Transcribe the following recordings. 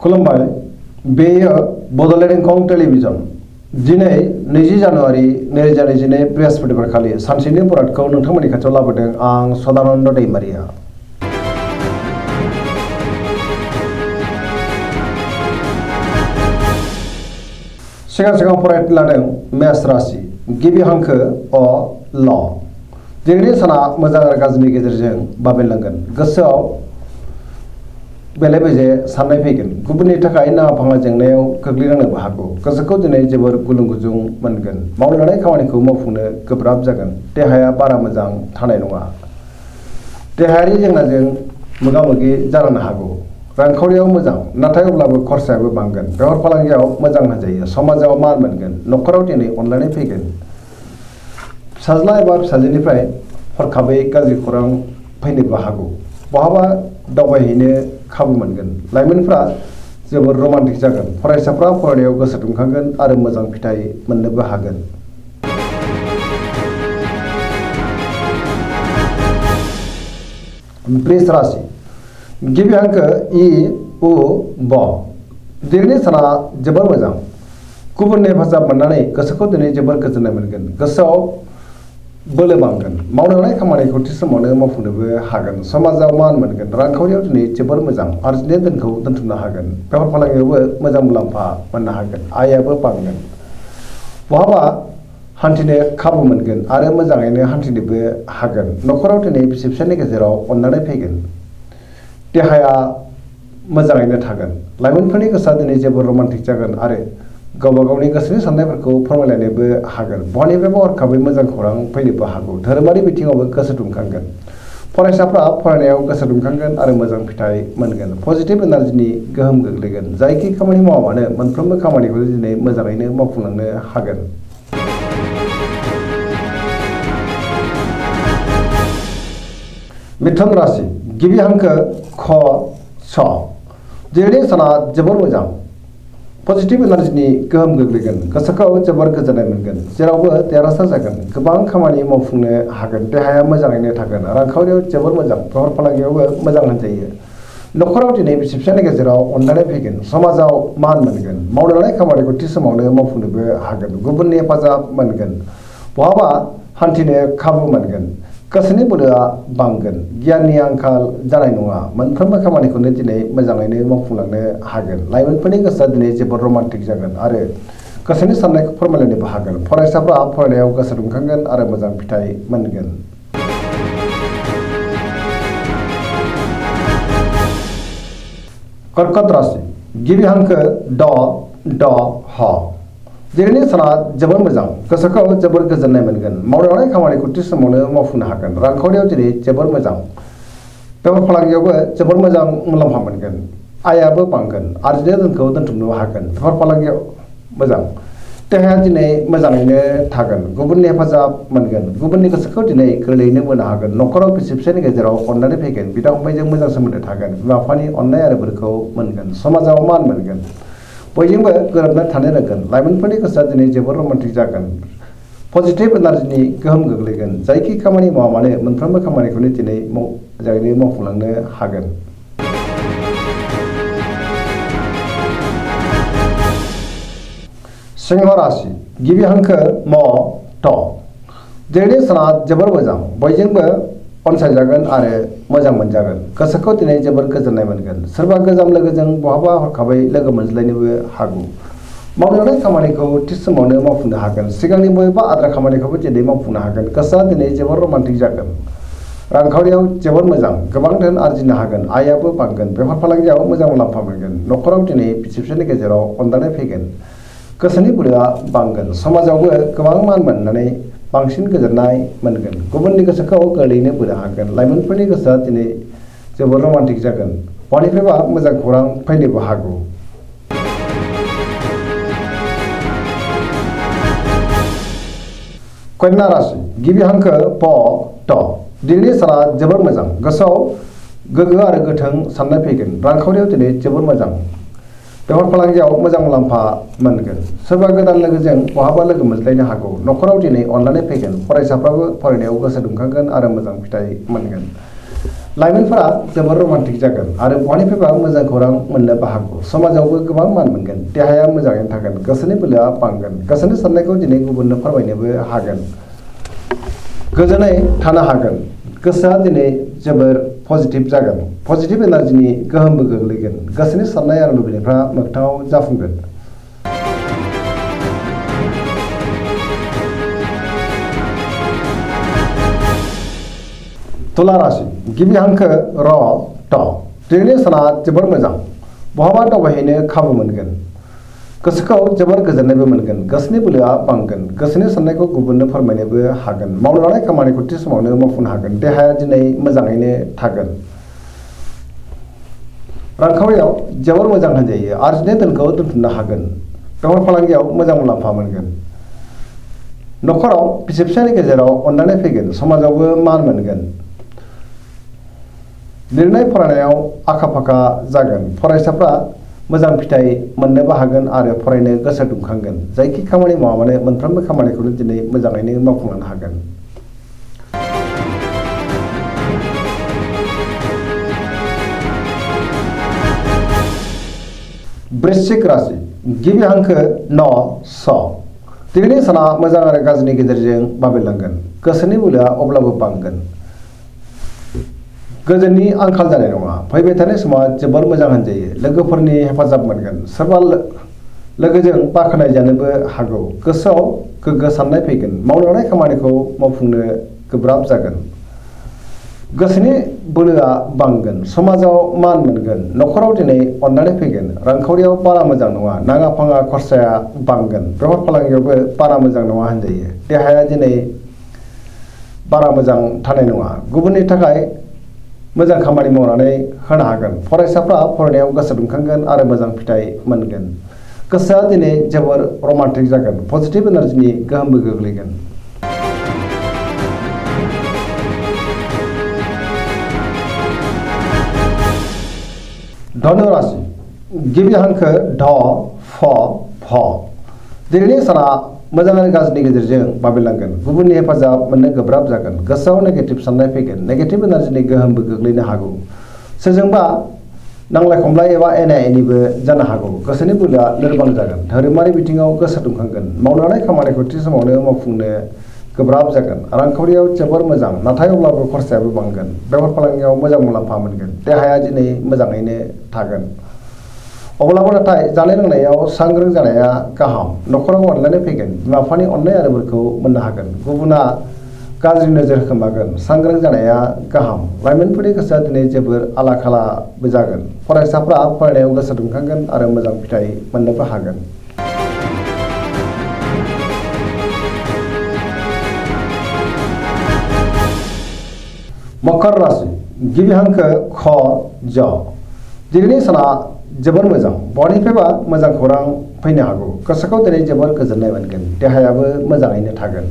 खुलुमबाय बेयो बड'लेण्ड इंखं टेलिभिजन दिनै 20 जानुवारि 2022 बृहस्पतिबार खालि सानसेनि बरादखौ नोंथांमोननि खाथियाव लाबोदों आं सदानन्द दैमारिया। सिगां फरायनो लादों मेष राशि गिबि हांखो अ ल। दिनैनि साना मोजां आरो गाज्रिनि गेजेरजों बाबेनलांगोन। गोसोआव बेले बेजे साननाय फैगोन। गुबुननि थाखाय नाङा फाङा जेंनायाव गोग्लैनांनोबो हागौ। गोसोखौ दिनै जोबोर गुलुं गुजुं मोनगोन। मावनो लानाय खामानिखौ मावफुंनो गोब्राब जागोन। देहाया बारा मोजां थानाय नङा। देहायारि जेंनाजों मोगा मोगि जानो हागौ। रांखावरियाव मोजां नाथाय अब्लाबो खरसायाबो बांगोन। बेफार फालांगियाव मोजां होनजायो। समाजाव मान मोनगोन। न'खराव दिनै अनलायनाय फैगोन। फिसाज्ला एबा फिसाजोनिफ्राय हरखाबै गाज्रि खौरां फैनोबो हागौ। बहाबा दावबायहैनो खाबु मोनगोन। लाइमोनफ्रा जोबोर रमान्टिक जागोन। फरायसाफ्रा फरायनायाव गोसो दुंखांगोन आरो मोजां फिथाइ मोननोबो हागोन। वृष राशि गिबि हांखो इ उ ब। दिनैनि साना जोबोर मोजां। गुबुननि हेफाजाब मोननानै गोसोखौ दिनै जोबोर गोजोननाय मोनगोन। गोसोआव बोलो बांगोन। मावनो लानाय खामानिखौ थि समावनो मावफुंनोबो हागोन। समाजाव मान मोनगोन। रांखावरियाव दिनै जोबोर मोजां। आरजिनाय धोनखौ दोनथुमनो हागोन। बेफार फालांगियावबो मोजां मुलाम्फा मोननो हागोन। आयाबो बांगोन। बहाबा हान्थिनो खाबु मोनगोन आरो मोजाङैनो हान्थिनोबो हागोन। न'खराव दिनै बिसि फिसायनि गेजेराव अननानै फैगोन। देहाया मोजाङैनो थागोन। लाइमोनफोरनि गोसोआ दिनै जोबोर रमान्टिक जागोन आरो गावबा गावनि गोसोनि साननायफोरखौ फोरमायलायनोबो हागोन। बहानिफ्रायबा हरखाबै मोजां खौरां फैनोबो हागौ। धोरोमारि बिथिङावबो गोसो दुंखांगोन। फरायसाफ्रा फरायनायाव गोसो दुंखांगोन आरो मोजां फिथाइ मोनगोन। पजिटिभ एनार्जिनि गोहोम गोग्लैगोन। जायखि खामानि मावा मानो मोनफ्रोमबो खामानिखौ दिनै मोजाङैनो मावफुंलांनो हागोन। मिथुन राशि गिबि हांखो ख स। दिनैनि साना जोबोर मोजां। पजिटिभ एनार्जिनि गोहोम गोग्लैगोन। गोसोखौ जोबोर गोजोननाय मोनगोन। जेरावबो देरहासार जागोन। गोबां खामानि मावफुंनो हागोन। देहाया मोजाङैनो थागोन। रांखावरियाव जोबोर मोजां। बेफार फालांगियावबो मोजां होनजायो। न'खराव दिनै बिसि फिसायनि गेजेराव अनलायनाय फैगोन। समाजाव मान मोनगोन। मावनो लानाय खामानिखौ थि समावनो मावफुंनोबो हागोन। गुबुननि हेफाजाब मोनगोन। बहाबा हान्थिनो खाबु मोनगोन। गोसोनि बोलोआ बांगोन। गियाननि आंखाल जानाय नङा। मोनफ्रोमबो खामानिखौनो दिनै मोजाङैनो मावफुंलांनो हागोन। लाइमोनफोरनि गोसोआ दिनै जोबोर रमान्टिक जागोन आरो गोसोनि साननायखौ फोरमायलायनोबो हागोन। फरायसाफ्रा फरायनायाव गोसो दुंखांगोन आरो मोजां फिथाइ मोनगोन। कर्कट राशि गिबि हांखो ड ड ह। दिनैनि साना जोबोर मोजां। गोसोखौ जोबोर गोजोननाय मोनगोन। मावनो लानाय खामानिखौ थि समावनो मावफुंनो हागोन। रांखावरियाव दिनै जोबोर मोजां। बेफार फालांगियावबो जोबोर मोजां मुलाम्फा मोनगोन। आयाबो बांगोन। आरजिनाय धोनखौ दोनथुमनो हागोन। बेफार फालांगियाव मोजां। देहाया दिनै मोजाङैनो थागोन। गुबुननि हेफाजाब मोनगोन। गुबुननि गोसोखौ दिनै गोरलैयैनो बोनो हागोन। न'खराव बिसि फिसायनि गेजेराव अननानै फैगोन। बिदा फंबायजों मोजां सोमोन्दो थागोन। बिमा बिफानि अननाय आरो बोरखौ मोनगोन। समाजाव मान मोनगोन। बयजोंबो गोरोबना थानो रोंगोन। लाइमोनफोरनि गोसोआ दिनै जोबोर रमान्टिक जागोन। पजिटिभ एनार्जिनि गोहोम गोग्लैगोन। जायखि खामानि मावा मानो मोनफ्रोमबो खामानिखौनो दिनै मोजाङैनो मावफुंलांनो हागोन। सिंह राशि गिबि हांखो म थ। दिनैनि साना जोबोर मोजां। बयजोंबो अनसायजागोन आरो मोजां मोनजागोन। गोसोखौ दिनै जोबोर गोजोननाय मोनगोन। सोरबा गोजाम लोगोजों बहाबा हरखाबै लोगो मोनज्लायनोबो हागौ। मावनो लानाय खामानिखौ थि समावनो मावफुंनो हागोन। सिगांनि बबेबा आद्रा खामानिखौबो दिनै मावफुंनो हागोन। गोसोआ दिनै जोबोर रमान्टिक जागोन। रांखावरियाव जोबोर मोजां। गोबां धोन आरजिनो हागोन। आयाबो बांगोन। बेफार फालांगियाव मोजां मुलाम्फा मोनगोन। न'खराव दिनै बिसि फिसायनि गेजेराव अनलायनाय फैगोन। गोसोनि बोलोआ बांगोन। समाजावबो गोबां मान मोननानै बांसिन गोजोननाय मोनगोन। गुबुननि गोसोखौ गोरलैयैनो बोनो हागोन। लाइमोनफोरनि गोसोआ दिनै जोबोर रमान्टिक जागोन। बहानिफ्रायबा मोजां खौरां फैनोबो हागौ। कन्या राशि गिबि हांखो प ट। दिनैनि साना जोबोर मोजां। गोसोआव गोग्गो आरो गोथों साननाय फैगोन। रांखावरियाव दिनै जोबोर मोजां। बेफार फालांगियाव मोजां मुलाम्फा मोनगोन। सोरबा गोदान लोगोजों बहाबा लोगो मोनज्लायनो हागौ। न'खराव दिनै अननानै फैगोन। फरायसाफ्राबो फरायनायाव गोसो दुंखांगोन आरो मोजां फिथाइ मोनगोन। लाइमोनफोरा जोबोर रमान्टिक जागोन आरो बहानिफ्रायबा मोजां खौरां मोननोबो हागौ। समाजावबो गोबां मान मोनगोन, देहाया मोजाङैनो थागोन, गोसोनि बोलोआ बांगोन, गोसोनि साननायखौ दिनै गुबुननो फोरमायनोबो हागोन, गोजोनै थानो हागोन, गोसोआ दिनै जोबोर पजिटिभ जागोन, पजिटिभ एनार्जिनि गोहोमबो गोग्लैगोन, गोसोनि साननाय आरो लुबैनायफ्रा मोगथाङाव जाफुंगोन। तुला राशि गिबि हांखो र ट दिनैनि साना जोबोर मोजां, बहाबा दावबायहैनो खाबु मोनगोन, गोसोखौ जोबोर गोजोननायबो मोनगोन, गोसोनि बोलोआ बांगोन, गोसोनि साननायखौ गुबुननो फोरमायनोबो हागोन, मावनो लानाय खामानिखौ थि समावनो मावफुंनो हागोन, देहाया दिनै मोजाङैनो थागोन। रांखावरियाव जोबोर मोजां होनजायो, आरजिनाय धोनखौ दोनथुमनो हागोन, बेफार फालांगियाव मोजां मुलाम्फा मोनगोन, न'खराव बिसि फिसायनि गेजेराव अनलायनाय फैगोन, समाजावबो मान मोनगोन, लिरनाय फरायनायाव आखा फाखा जागोन, फरायसाफ्रा मोजां फिथाइ मोननोबो हागोन आरो फरायनो गोसो दुंखांगोन, जायखि खामानि मावा मानो मोनफ्रोमबो खामानिखौनो दिनै मोजाङैनो मावफुंलांनो हागोन। वृश्चिक राशि गिबि हांखो न स दिनैनि साना मोजां आरो गाज्रिनि गेजेरजों बाबेरलांगोन, गोसोनि बोलोआ अब्लाबो बांगोन, गोजोननि आंखाल जानाय नङा, फैबाय थानाय समा जोबोर मोजां होनजायो, लोगोफोरनि हेफाजाब मोनगोन, सोरबा लोगोजों बाख्नाय जानोबो हागौ, गोसोआव गोग्गो साननाय फैगोन, मावनो लानाय खामानिखौ मावफुंनो गोब्राब जागोन, गोसोनि बोलोआ बांगोन, समाजाव मान मोनगोन, न'खराव दिनै अननानै फैगोन, रांखावरियाव बारा मोजां नङा, नाङा फाङा खरसाया बांगोन, बेफार फालांगियावबो बारा मोजां नङा होनजायो, देहाया दिनै बारा मोजां थानाय नङा, गुबुननि थाखाय मोजां खामानि मावनानै होनो हागोन, फरायसाफ्रा फरायनायाव गोसो दुंखांगोन आरो मोजां फिथाइ मोनगोन, गोसोआ दिनै जोबोर रमान्टिक जागोन, पजिटिभ एनार्जिनि गोहोमबो गोग्लैगोन। धनु राशि गिबि हांखो ढ फ भ दिनैनि साना मोजां आरो गाज्रिनि गेजेरजों बाबेरलांगोन, गुबुननि हेफाजाब मोननो गोब्राब जागोन, गोसोआव नेगेटिभ साननाय फैगोन, नेगेटिभ एनार्जिनि गोहोमबो गोग्लैनो हागौ, सोरजोंबा नांलाय खमलाय एबा एना एनिबो जानो हागौ, गोसोनि बोलोआ लोरबां जागोन, धोरोमारि बिथिङाव गोसो दुंखांगोन, मावनो लानाय खामानिखौ थि समावनो मावफुंनो गोब्राब जागोन, रांखावरियाव जोबोर मोजां, नाथाय अब्लाबो खरसायाबो बांगोन, बेफार फालांगियाव मोजां मुलाम्फा मोनगोन, देहाया दिनै मोजाङैनो थागोन, अब्लाबो नाथाय जानाय लोंनायाव सांग्रां जानाया गाहाम, न'खराव अनलायनाय फैगोन, बिमा बिफानि अननाय आरो बोरखौ मोननो हागोन, गुबुना गाज्रि नोजोर खोमागोन, सांग्रां जानाया गाहाम, लाइमोनफोरनि गोसोआ दिनै जोबोर आला खालाबो जागोन, फरायसाफ्रा फरायनायाव गोसो दुंखांगोन आरो मोजां फिथाइ मोननोबो हागोन। मकर राशि गिबि हांखो ख ज दिनैनि साना जोबोर मोजां, बयनिफ्रायबा मोजां खौरां फैनो हागौ, गोसोखौ दिनै जोबोर गोजोननाय मोनगोन, देहायाबो मोजाङैनो थागोन,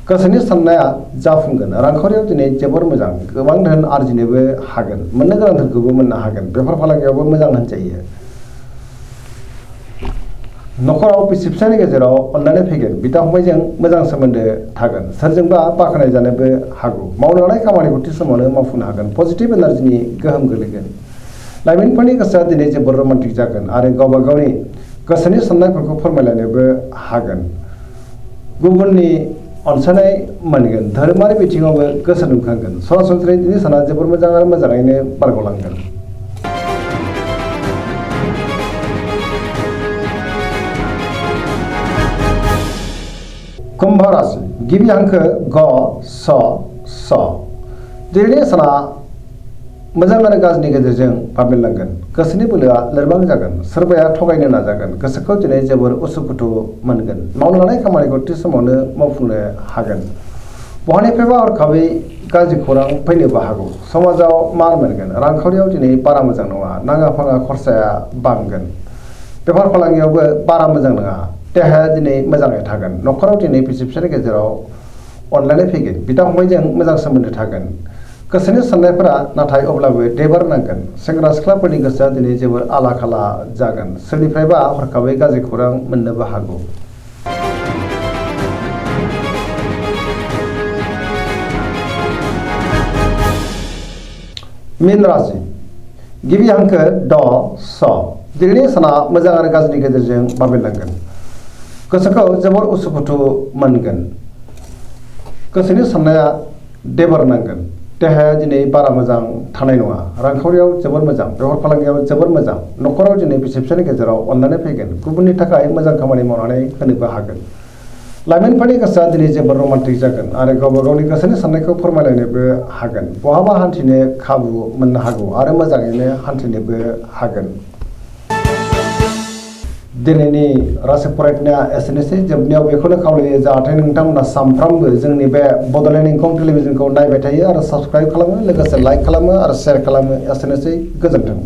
गोसोनि साननाया जाफुंगोन, रांखावरियाव दिनै जोबोर मोजां, गोबां धोन आरजिनोबो हागोन, मोननो गोनां धोनखौबो मोननो हागोन, बेफार फालांगियावबो मोजां होनजायो, न'खराव बिसि फिसायनि गेजेराव अनलायनाय फैगोन, बिदा फंबायजों मोजां सोमोन्दो थागोन, सोरजोंबा बाख्नाय जानोबो हागौ, मावनो लानाय खामानिखौ थि समावनो मावफुंनो हागोन, पजिटिभ एनार्जिनि गोहोम गोलैगोन, लाइमोनफोरनि गोसोआ दिनै जोबोर रमान्टिक जागोन आरो गावबा गावनि गोसोनि साननायफोरखौ फोरमायलायनोबो हागोन, गुबुननि अनसायनाय मोनगोन, धोरोमारि बिथिङावबो गोसो दुंखांगोन, सरासनस्रायै दिनै साना जोबोर मोजां आरो मोजाङैनो बारग'लांगोन। कुंभ राशि गिबि हांखो ग स स दिनैनि साना मोजां आरो गाज्रिनि गेजेरजों बाबेरलांगोन, गोसोनि बोलोआ लोरबां जागोन, सोरबाया थगायनो नाजागोन, गोसोखौ दिनै जोबोर उसुखुथु मोनगोन, मावनो लानाय खामानिखौ थि समावनो मावफुंनो हागोन, बहानिफ्रायबा हरखाबै गाज्रि खौरां फैनोबो हागौ, समाजाव मान मोनगोन, रांखावरियाव दिनै बारा मोजां नङा, नाङा फाङा खरसाया बांगोन, बेफार फालांगियावबो बारा मोजां नङा, देहाया दिनै मोजाङै थागोन, न'खराव दिनै बिसि फिसायनि गेजेराव अनलायनाय फैगोन, बिदा फंबायजों मोजां सोमोन्दो थागोन, गोसोनि साननायफोरा नाथाय अब्लाबो देबार नांगोन, सेंग्रा सिख्लाफोरनि गोसोआ दिनै जोबोर आला खाला जागोन, सोरनिफ्रायबा हरखाबै गाज्रि खौरां मोननोबो हागौ। मीन राशि गिबि हांखो ड स दिनैनि साना मोजां आरो गाज्रिनि गेजेरजों बाबेनलांगोन गोसोखौ जोबोर उसुखुथु मोनगोन गोसोनि साननाया देबर नांगोन देहाया दिनै बारा मोजां थानाय नङा रांखावरियाव जोबोर मोजां बेफार फालांगियाव जोबोर मोजां न'खराव दिनै बिसि फिसायनि गेजेराव अननानै फैगोन गुबुननि थाखाय मोजां खामानि मावनानै होनोबो हागोन लाइमोनफोरनि गोसोआ दिनै जोबोर रमान्टिक जागोन आरो गावबा गावनि गोसोनि साननायखौ फोरमायलायनोबो हागोन बहाबा हान्थिनो खाबु मोननो हागौ आरो मोजाङैनो हान्थिनोबो हागोन दिनैनि राशि फरायनाया एसेनोसै जोबनायाव बेखौनो खावलायो जाहाथे नोंथांमोना सानफ्रामबो जोंनि बे बड'लेण्ड इंखं टेलिभिजनखौ नायबाय थायो आरो साबस्क्राइब खालामो लोगोसे लाइक खालामो आरो शेयार खालामो एसेनोसै गोजोन्थों।